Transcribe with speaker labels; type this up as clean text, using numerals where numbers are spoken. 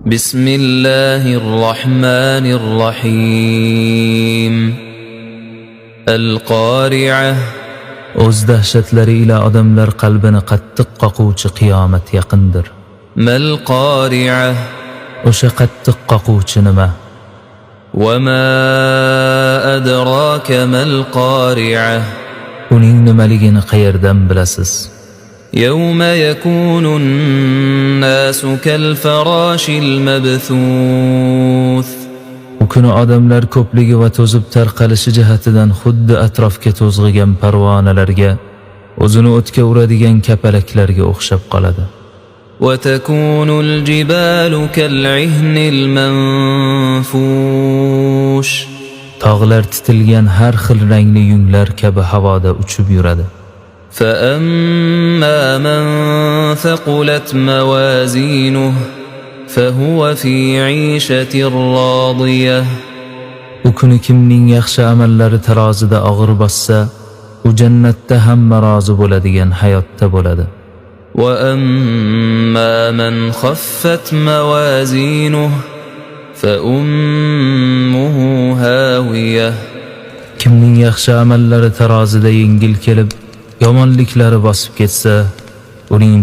Speaker 1: بسم الله الرحمن الرحيم القارعة
Speaker 2: O'z dahshatlari ila odamlar qalbini qattiq qoquvchi qiyomat yaqindir.
Speaker 1: Mal qari'a
Speaker 2: O'sha qattiq qoquvchi nima?
Speaker 1: Va ma adraka mal qari'a
Speaker 2: Uning nimaligini qayerdan bilasiz?
Speaker 1: Yawma yakunun-nasu kal-farashil mabthuth
Speaker 2: U kuni odamlar ko'pligi va to'zib tarqalishi jihatidan xuddi atrofga to'zg'igan parvonalarga, o'zini o'tga uradigan kapalaklarga o'xshab qoladi.
Speaker 1: Va takunul jibalu kal-'ihnil manfush
Speaker 2: Tog'lar titilgan har xil rangli yunglar kabi havoda uchib yuradi.
Speaker 1: Fa amma man thaqulat mawazinuhu fahuwa fi 'ishatin radiyah
Speaker 2: U kuni kimning yaxshi amallari tarozida og'ir bossa, u jannatda hamma rozi bo'ladigan hayotda bo'ladi.
Speaker 1: Wa amma man khaffat mawazinuhu fa ummuhu hawiyah
Speaker 2: Kimning yaxshi amallari tarozida yengil kelib, yomonliklari bosib ketsa, uning